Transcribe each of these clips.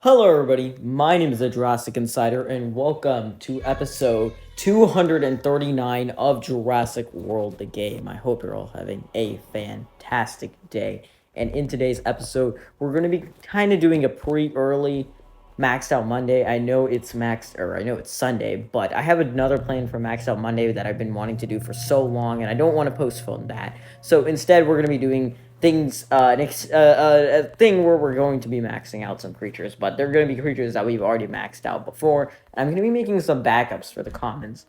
Hello, everybody. My name is the Jurassic Insider, and welcome to episode 239 of Jurassic World, the game. I hope you're all having a fantastic day. And in today's episode, we're going to be kind of doing a pre-early maxed out Monday. I know it's Sunday, but I have another plan for maxed out Monday that I've been wanting to do for so long, and I don't want to postpone that. So instead, we're going to be doing a thing where we're going to be maxing out some creatures, but they're going to be creatures that we've already maxed out before. And I'm going to be making some backups for the commons,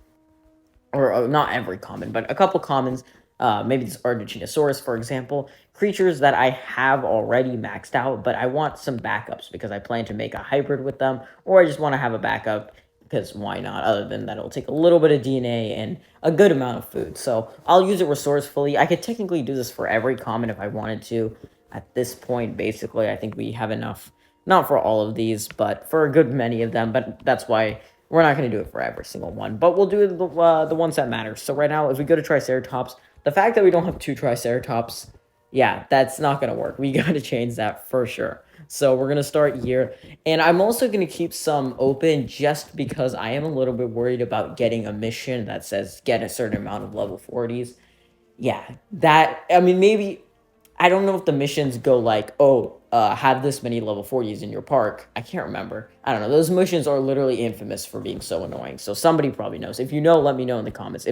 or not every common, but a couple commons. Maybe this Argentinosaurus, for example, creatures that I have already maxed out, but I want some backups because I plan to make a hybrid with them, or I just want to have a backup because why not? Other than that, it'll take a little bit of DNA and a good amount of food. So I'll use it resourcefully. I could technically do this for every common if I wanted to. At this point, basically, I think we have enough. Not for all of these, but for a good many of them. But that's why we're not going to do it for every single one. But we'll do the ones that matter. So right now, if we go to Triceratops, the fact that we don't have two Triceratops, yeah, that's not going to work. We got to change that for sure. So we're going to start here. And I'm also going to keep some open just because I am a little bit worried about getting a mission that says get a certain amount of level 40s. Yeah, maybe I don't know if the missions go like, have this many level 40s in your park. I can't remember. I don't know. Those missions are literally infamous for being so annoying. So somebody probably knows. If you know, let me know in the comments.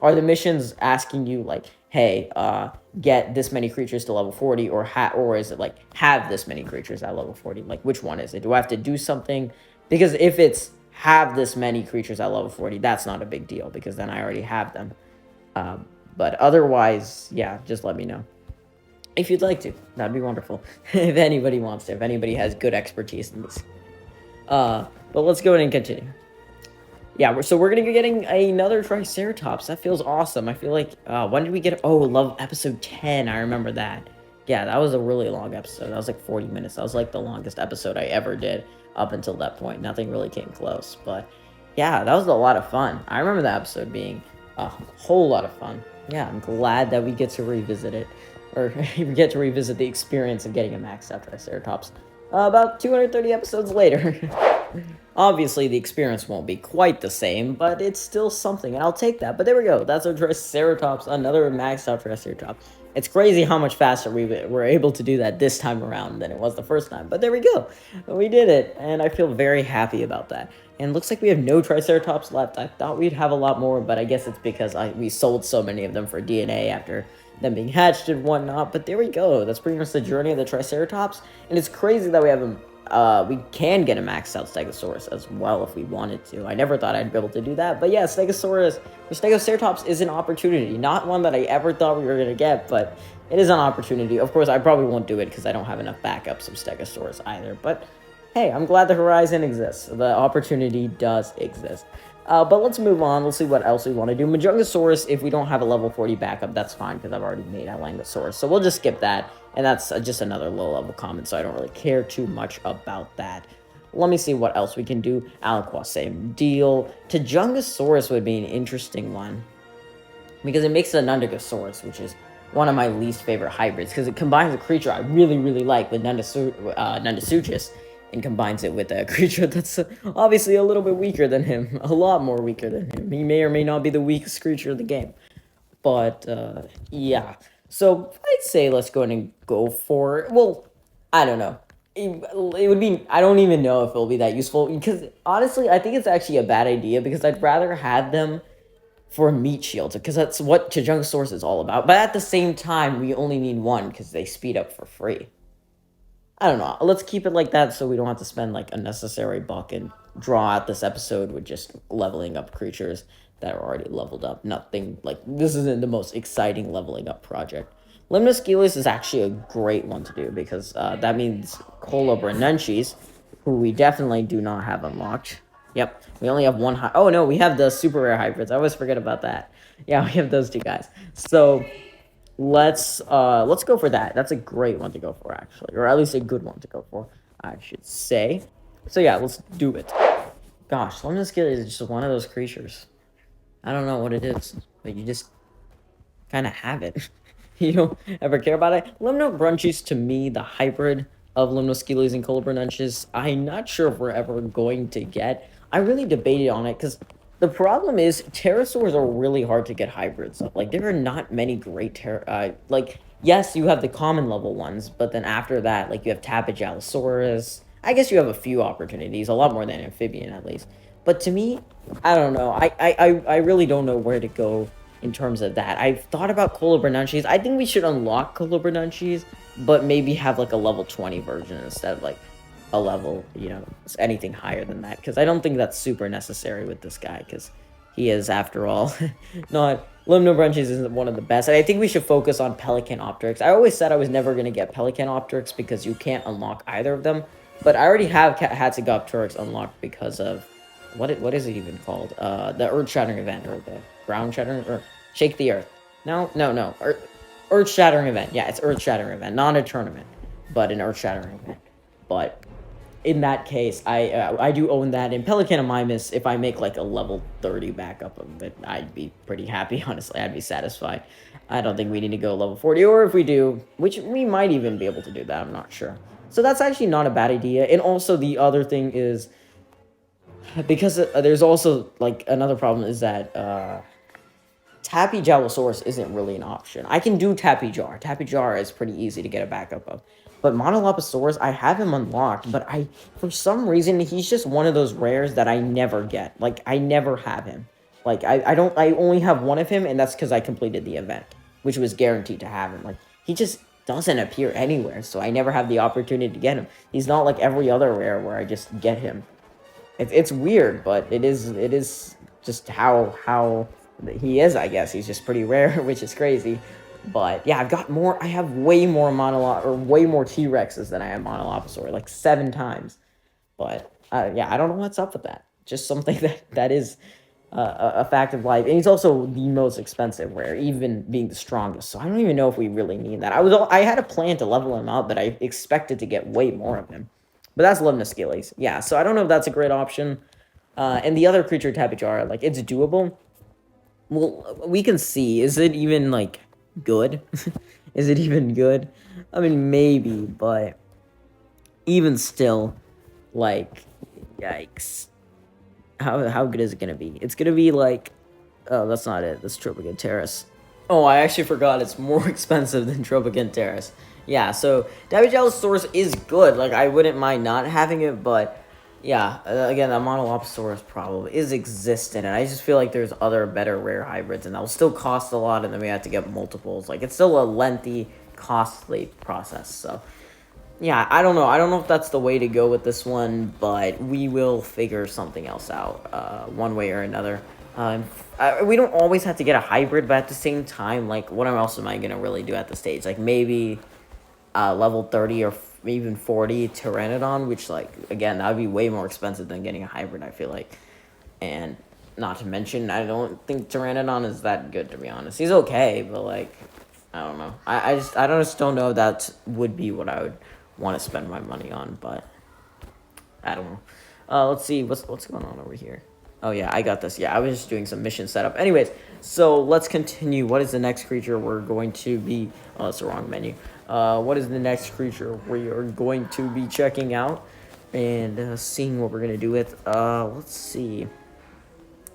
Are the missions asking you like, hey, get this many creatures to level 40, or is it like have this many creatures at level 40? Like, which one is it? Do I have to do something? Because if it's have this many creatures at level 40, that's not a big deal because then I already have them. But otherwise, yeah, just let me know. If you'd like to, that'd be wonderful. If anybody wants to, if anybody has good expertise in this. But let's go ahead and continue. Yeah, so we're gonna be getting another Triceratops. That feels awesome. I feel like, when did we get, love episode 10. I remember that. Yeah, that was a really long episode. That was like 40 minutes. That was like the longest episode I ever did up until that point. Nothing really came close, but yeah, that was a lot of fun. I remember that episode being a whole lot of fun. Yeah, I'm glad that we get to revisit it. Or we get to revisit the experience of getting a maxed out Triceratops about 230 episodes later. Obviously, the experience won't be quite the same, but it's still something, and I'll take that. But there we go. That's our Triceratops, another maxed out Triceratops. It's crazy how much faster we were able to do that this time around than it was the first time. But there we go. We did it, and I feel very happy about that. And it looks like we have no Triceratops left. I thought we'd have a lot more, but I guess it's because we sold so many of them for DNA after them being hatched and whatnot. But there we go. That's pretty much the journey of the Triceratops. And it's crazy that we have them. We can get a maxed out Stegosaurus as well if we wanted to. I never thought I'd be able to do that. But yeah, Stegoceratops is an opportunity. Not one that I ever thought we were going to get, but it is an opportunity. Of course, I probably won't do it because I don't have enough backups of Stegosaurus either. But hey, I'm glad the horizon exists. The opportunity does exist. But let's move on. Let's see what else we want to do. Majungasaurus, if we don't have a level 40 backup, that's fine because I've already made Alangosaurus. So we'll just skip that. And that's just another low-level common, so I don't really care too much about that. Let me see what else we can do. Aliquot, same deal. Tajungasaurus would be an interesting one because it makes a Nundigosaurus, which is one of my least favorite hybrids because it combines a creature I really, really like with Nundasuchus and combines it with a creature that's obviously a little bit weaker than him, a lot more weaker than him. He may or may not be the weakest creature of the game. But, yeah. So, I'd say let's go ahead and go for, well, I don't know. It would be, I don't even know if it'll be that useful, because, honestly, I think it's actually a bad idea, because I'd rather have them for meat shields, because that's what Tajungasaurus is all about. But at the same time, we only need one, because they speed up for free. I don't know. Let's keep it like that so we don't have to spend, like, unnecessary buck and draw out this episode with just leveling up creatures that are already leveled up. Nothing, like, this isn't the most exciting leveling up project. Limnosceles is actually a great one to do because that means Colobranunches, who we definitely do not have unlocked. Yep, we only have one oh no, we have the super rare hybrids. I always forget about that. Yeah, we have those two guys. So let's go for that. That's a great one to go for, actually, or at least a good one to go for, I should say. So yeah, let's do it. Gosh, Limnosceles is just one of those creatures. I don't know what it is, but you just kind of have it. You don't ever care about it. Limnobrunches, to me, the hybrid, of Limnosceles and Colobronensis. I'm not sure if we're ever going to get. I really debated on it because the problem is pterosaurs are really hard to get hybrids of. Like there are not many great like yes, you have the common level ones, but then after that, like you have Tapejalosaurus. I guess you have a few opportunities, a lot more than amphibian at least. But to me, I don't know. I really don't know where to go in terms of that. I've thought about Colobronensis. I think we should unlock Colobronensis, but maybe have like a level 20 version instead of like a level, anything higher than that. Because I don't think that's super necessary with this guy, because he is, after all, not. Limnobranchis isn't one of the best. And I think we should focus on Pelicanopteryx. I always said I was never going to get Pelicanopteryx because you can't unlock either of them. But I already have Hatzegopteryx unlocked because of what is it even called? The Earth Shattering event, or the Ground Shattering, or Shake the Earth. No. Earth Shattering event. Yeah, it's Earth Shattering event, not a tournament, but an Earth Shattering event. But in that case, I do own that. In Pelicanomimus, if I make like a level 30 backup of it, I'd be pretty happy, honestly. I'd be satisfied. I don't think we need to go level 40, or if we do, which we might even be able to do that, I'm not sure. So that's actually not a bad idea. And also the other thing is, because there's also, like, another problem is that Tapejalosaurus isn't really an option. I can do Tapejar. Tapejar is pretty easy to get a backup of. But Monoloposaurus, I have him unlocked, but for some reason, he's just one of those rares that I never get. Like, I never have him. Like, I only have one of him, and that's because I completed the event, which was guaranteed to have him. Like, he just doesn't appear anywhere, so I never have the opportunity to get him. He's not like every other rare where I just get him. It's weird, but it is just how he is, I guess. He's just pretty rare, which is crazy. But yeah, I have way more T-Rexes than I have Monoloposaur, like 7 times. But yeah, I don't know what's up with that. Just something that is a fact of life. And he's also the most expensive rare, even being the strongest. So I don't even know if we really need that. I had a plan to level him out, but I expected to get way more of him. But that's Limnosceles. Yeah, so I don't know if that's a great option. And the other creature, Tapejar, like, it's doable. Well, we can see. Is it even, like, good? Is it even good? I mean, maybe, but even still, like, yikes. How good is it gonna be? It's gonna be, like, oh, that's not it. That's Tropicanterus. Oh, I actually forgot it's more expensive than Tropicanterus. Yeah, so Dabigalosaurus is good. Like, I wouldn't mind not having it, but yeah, again, the Monoloposaurus problem is existent, and I just feel like there's other better rare hybrids, and that'll still cost a lot, and then we have to get multiples. Like, it's still a lengthy, costly process, so yeah, I don't know. I don't know if that's the way to go with this one, but we will figure something else out, one way or another. We don't always have to get a hybrid, but at the same time, like, what else am I going to really do at the stage? Like, maybe level 30 or even 40 Pteranodon, which, like, again, that would be way more expensive than getting a hybrid, I feel like. And not to mention, I don't think Pteranodon is that good, to be honest. He's okay, but, like, I don't know. I just don't know if that would be what I would want to spend my money on, but I don't know. Let's see, what's going on over here? Oh, yeah, I got this. Yeah, I was just doing some mission setup. Anyways, so let's continue. What is the next creature we're going to be... Oh, that's the wrong menu. What is the next creature we are going to be checking out and seeing what we're going to do with? Let's see.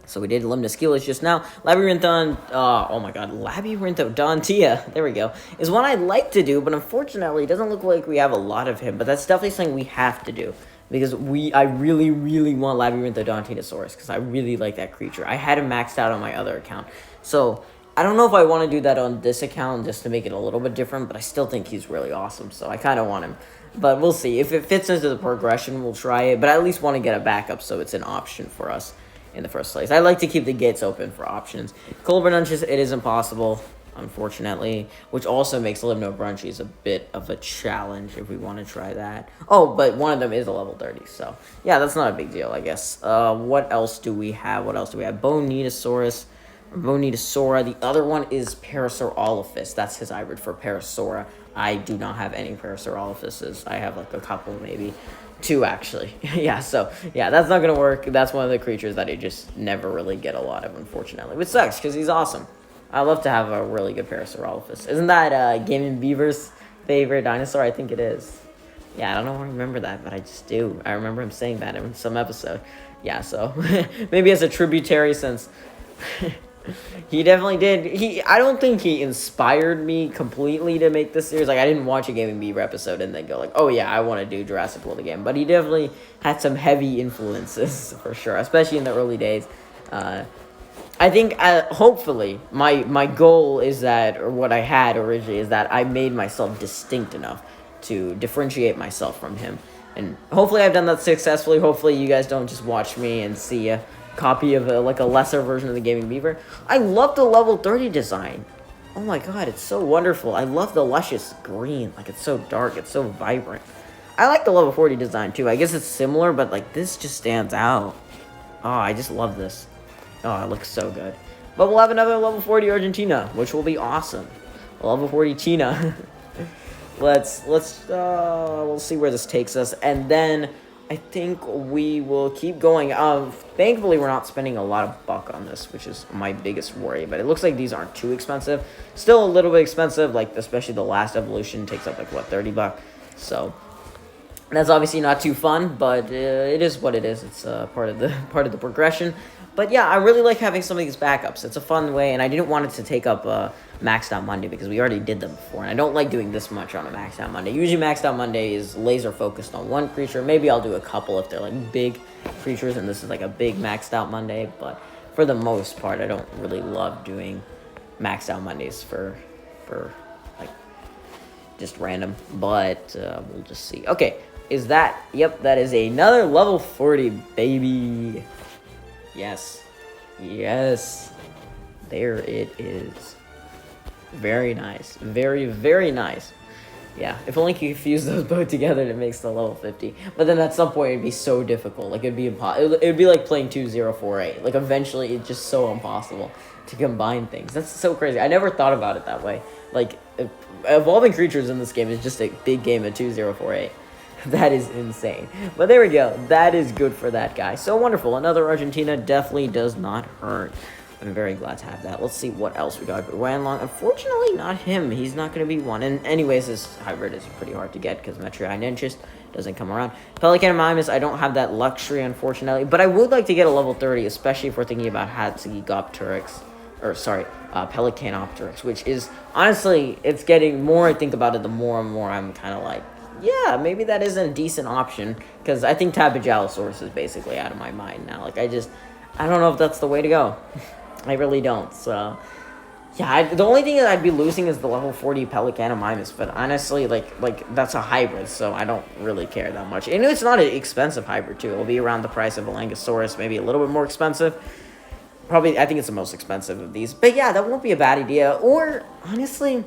So we did Limnosceles just now. Oh my god, Labyrinthodontia, there we go, is one I'd like to do, but unfortunately it doesn't look like we have a lot of him, but that's definitely something we have to do. Because I really, really want Labyrinthodiantinosaurus, because I really like that creature. I had him maxed out on my other account. So, I don't know if I want to do that on this account, just to make it a little bit different, but I still think he's really awesome, so I kind of want him. But we'll see. If it fits into the progression, we'll try it, but I at least want to get a backup so it's an option for us in the first place. I like to keep the gates open for options. Colobronensis, it is impossible, unfortunately, which also makes Limnobranchis a bit of a challenge if we want to try that. Oh, but one of them is a level 30, so yeah, that's not a big deal, I guess. What else do we have? Bonitosaurus, Bonitosaura. The other one is Parasaurolophus. That's his hybrid for Parasaura. I do not have any Parasaurolophuses. I have like a couple, maybe 2 actually. Yeah, so yeah, that's not gonna work. That's one of the creatures that I just never really get a lot of, unfortunately, which sucks because he's awesome. I love to have a really good Parasaurolophus. Isn't that Game and Beaver's favorite dinosaur? I think it is. Yeah, I don't know why I remember that, but I just do. I remember him saying that in some episode. Yeah, so maybe as a tributary since he definitely did. I don't think he inspired me completely to make this series. Like, I didn't watch a Gaming Beaver episode and then go like, oh yeah, I want to do Jurassic World again. But he definitely had some heavy influences for sure, especially in the early days. I think hopefully my goal is that, or what I had originally is that I made myself distinct enough to differentiate myself from him, and hopefully I've done that successfully. Hopefully you guys don't just watch me and see a copy of like a lesser version of the Gaming Beaver. I love the level 30 design. Oh my god, it's so wonderful. I love the luscious green. Like, it's so dark, it's so vibrant. I like the level 40 design too. I guess it's similar, but like this just stands out. Oh, I just love this. Oh, it looks so good. But we'll have another level 40 Argentina, which will be awesome. Level 40 Tina. We'll see where this takes us, and then I think we will keep going. Thankfully we're not spending a lot of buck on this, which is my biggest worry. But it looks like these aren't too expensive. Still a little bit expensive, like especially the last evolution takes up like what, $30. So that's obviously not too fun, but it is what it is. It's part of the progression. But yeah, I really like having some of these backups. It's a fun way, and I didn't want it to take up Maxed Out Monday because we already did them before, and I don't like doing this much on a Maxed Out Monday. Usually Maxed Out Monday is laser focused on one creature. Maybe I'll do a couple if they're like big creatures, and this is like a big Maxed Out Monday, but for the most part, I don't really love doing Maxed Out Mondays for like just random, but we'll just see. Okay, is that, yep, that is another level 40, baby. Yes. Yes. There it is. Very nice. Very, very nice. Yeah, if only you could fuse those both together, it makes the level 50. But then at some point, it'd be so difficult. Like, it'd be impossible. It'd be like playing 2048. Like, eventually, it's just so impossible to combine things. That's so crazy. I never thought about it that way. Like, evolving creatures in this game is just a big game of 2048. That is insane. But there we go. That is good for that guy. So wonderful. Another Argentina definitely does not hurt. I'm very glad to have that. Let's see what else we got. Wanlong, unfortunately, not him. He's not going to be one. And anyways, this hybrid is pretty hard to get because Metrion Interest doesn't come around. Pelican Mimus, I don't have that luxury, unfortunately. But I would like to get a level 30, especially if we're thinking about Hatzigopteryx. Or, sorry, Pelicanopteryx, which is, honestly, it's getting more I think about it, the more and more I'm kind of like, yeah, maybe that isn't a decent option, because I think Tapejalosaurus is basically out of my mind now. Like, I don't know if that's the way to go. I really don't, so, yeah, the only thing that I'd be losing is the level 40 Pelicanomimus, but honestly, like, that's a hybrid, so I don't really care that much. And it's not an expensive hybrid, too. It'll be around the price of a Langosaurus, maybe a little bit more expensive. Probably, I think it's the most expensive of these, but yeah, that won't be a bad idea. Or, honestly,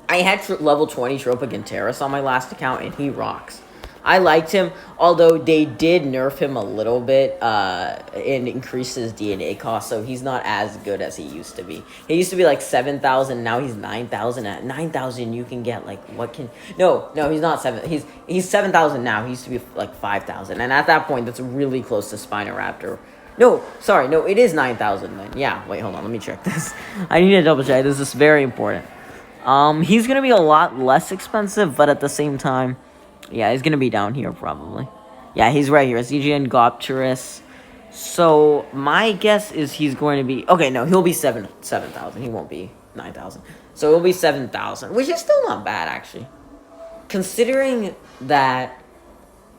I had level 20 Tropoginteris on my last account, and he rocks. I liked him, although they did nerf him a little bit and increase his DNA cost, so he's not as good as he used to be. He used to be like 7,000, now he's 9,000. At 9,000, you can get like, what can... No, he's not 7. He's 7,000 now. He used to be like 5,000, and at that point, that's really close to Spinoraptor. No, sorry, no, it is 9,000 then. Yeah, wait, hold on, let me check this. I need to double check. This is very important. He's gonna be a lot less expensive, but at the same time, yeah, he's gonna be down here probably. Yeah, he's right here. ZGN Gopteris. So my guess is he's going to be okay. No, he'll be 7,000. He won't be 9,000. So it'll be 7,000, which is still not bad actually, considering that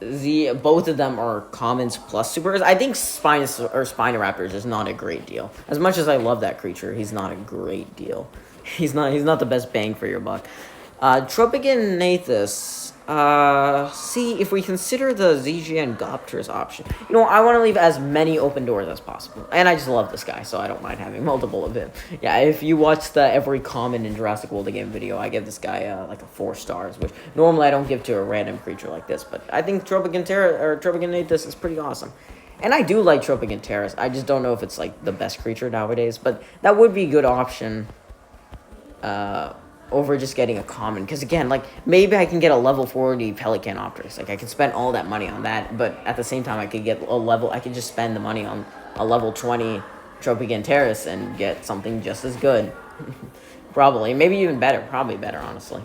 both of them are commons plus supers. I think Spinoraptors is not a great deal. As much as I love that creature, he's not a great deal. He's not the best bang for your buck. Tropiganathus. See, if we consider the ZGN Gopteris option, you know, I want to leave as many open doors as possible. And I just love this guy, so I don't mind having multiple of him. Yeah, if you watch the every common in Jurassic World game video, I give this guy like a 4 stars, which normally I don't give to a random creature like this. But I think Tropiganathus is pretty awesome. And I do like Tropiganteris. I just don't know if it's like the best creature nowadays, but that would be a good option. Over just getting a common, because again, like, maybe I can get a level 40 Pelicanopteryx. Like, I can spend all that money on that, but at the same time, I could get I could just spend the money on a level 20 Tropiganteris and get something just as good. Probably, maybe even better, probably better, honestly.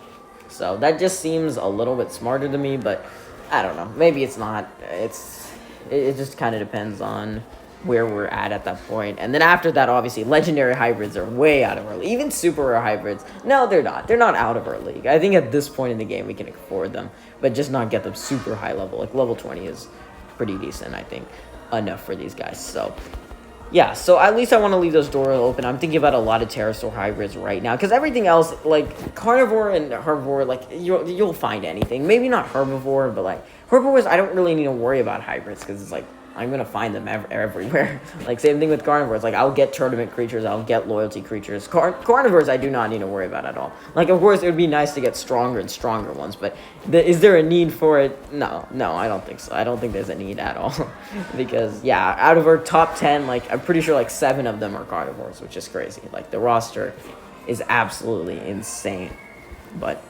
So that just seems a little bit smarter to me, but I don't know. Maybe it's not. It just kind of depends on where we're at that point. And then after that, obviously, legendary hybrids are way out of our league. Even super rare hybrids, no, they're not. They're not out of our league. I think at this point in the game, we can afford them, but just not get them super high level. Like, level 20 is pretty decent, I think, enough for these guys. So, yeah, so at least I want to leave those doors open. I'm thinking about a lot of pterosaur hybrids right now, because everything else, like, carnivore and herbivore, like, you'll find anything. Maybe not herbivore, but, like, herbivores, I don't really need to worry about hybrids, because it's like, I'm going to find them everywhere. Like, same thing with carnivores. Like, I'll get tournament creatures. I'll get loyalty creatures. Carnivores, I do not need to worry about at all. Like, of course, it would be nice to get stronger and stronger ones, but is there a need for it? No, I don't think so. I don't think there's a need at all. Because, yeah, out of our top 10, like, I'm pretty sure, like, 7 of them are carnivores, which is crazy. Like, the roster is absolutely insane. But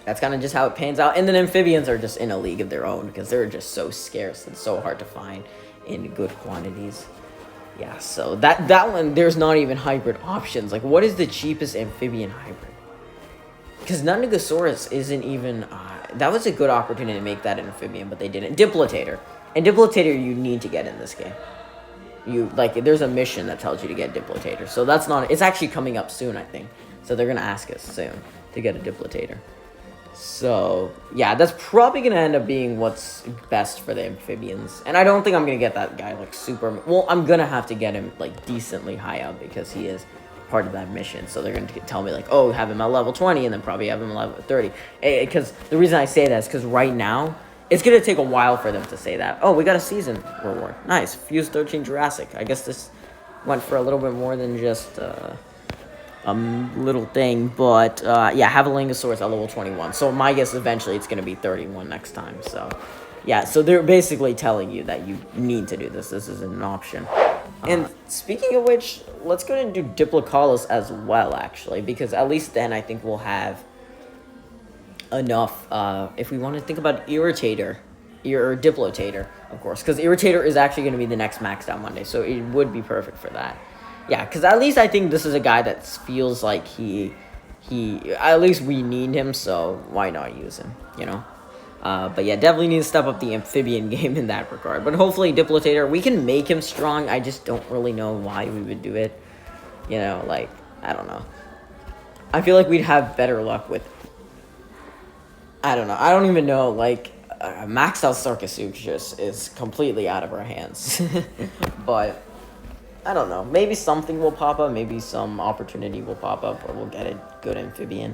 that's kind of just how it pans out. And then amphibians are just in a league of their own because they're just so scarce and so hard to find in good quantities. Yeah, so that one, there's not even hybrid options. Like, what is the cheapest amphibian hybrid? Because Nungasaurus isn't even... that was a good opportunity to make that an amphibian, but they didn't. Diplitator. And Diplitator you need to get in this game. There's a mission that tells you to get Diplitator. So that's not... It's actually coming up soon, I think. So they're going to ask us soon to get a Diplitator. So, yeah, that's probably going to end up being what's best for the amphibians. And I don't think I'm going to get that guy, like, super... Well, I'm going to have to get him, like, decently high up because he is part of that mission. So they're going to tell me, like, oh, have him at level 20 and then probably have him at level 30. Because the reason I say that is because right now, it's going to take a while for them to say that. Oh, we got a season reward. Nice. Fuse 13 Jurassic. I guess this went for a little bit more than just... little thing, but yeah, have a Lingosaurus at level 21. So my guess eventually it's going to be 31 next time. So yeah, so they're basically telling you that you need to do this. This isn't an option. And speaking of which, let's go and do Diplocaulus as well, actually, because at least then I think we'll have enough if we want to think about Irritator or Diplotator, of course, because Irritator is actually going to be the next maxed out Monday, so it would be perfect for that. Yeah, because at least I think this is a guy that feels like he at least we need him, so why not use him, you know? But yeah, definitely need to step up the amphibian game in that regard. But hopefully Diplotator, we can make him strong. I just don't really know why we would do it. You know, like, I don't know. I feel like we'd have better luck with... I don't know. I don't even know, like... maxed out Sarcosuchus is completely out of our hands. But... I don't know. Maybe something will pop up. Maybe some opportunity will pop up, or we'll get a good amphibian.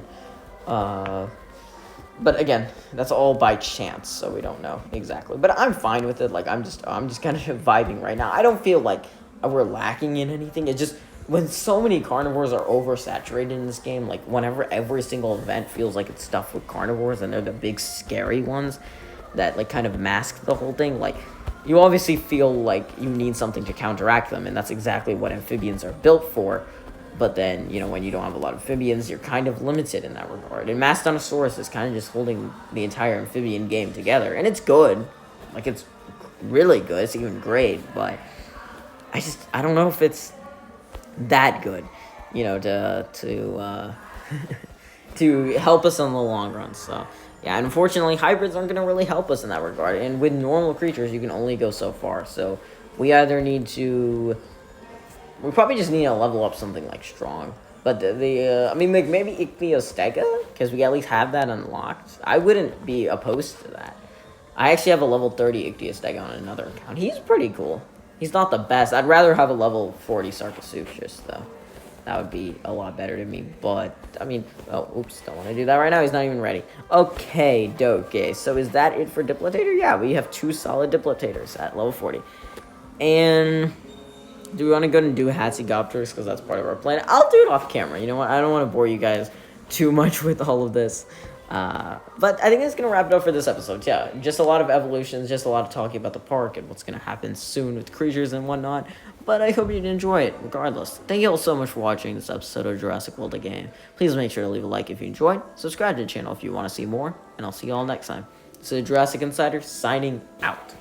But again, that's all by chance, so we don't know exactly. But I'm fine with it. Like I'm just kind of vibing right now. I don't feel like we're lacking in anything. It's just when so many carnivores are oversaturated in this game. Like whenever every single event feels like it's stuffed with carnivores, and they're the big scary ones that like kind of mask the whole thing. Like. You obviously feel like you need something to counteract them, and that's exactly what amphibians are built for. But then, you know, when you don't have a lot of amphibians, you're kind of limited in that regard. And Mastodontosaurus is kind of just holding the entire amphibian game together. And it's good. Like, it's really good. It's even great. But I don't know if it's that good, you know, to help us in the long run. So... yeah, unfortunately, hybrids aren't going to really help us in that regard. And with normal creatures, you can only go so far. So we either need to... we probably just need to level up something like strong. But I mean, like maybe Ichthyostega? Because we at least have that unlocked. I wouldn't be opposed to that. I actually have a level 30 Ichthyostega on another account. He's pretty cool. He's not the best. I'd rather have a level 40 Sarcosuchus, though. That would be a lot better to me, but, I mean, oh, oops, don't want to do that right now. He's not even ready. Okay, doke. So is that it for Diplotator? Yeah, we have 2 solid Diplotators at level 40. And do we want to go and do Hatzigopterus, because that's part of our plan? I'll do it off camera. You know what? I don't want to bore you guys too much with all of this. But I think that's going to wrap it up for this episode. Yeah, just a lot of evolutions, just a lot of talking about the park and what's going to happen soon with creatures and whatnot. But I hope you did enjoy it, regardless. Thank you all so much for watching this episode of Jurassic World, the game. Please make sure to leave a like if you enjoyed. Subscribe to the channel if you want to see more. And I'll see you all next time. So Jurassic Insider, signing out.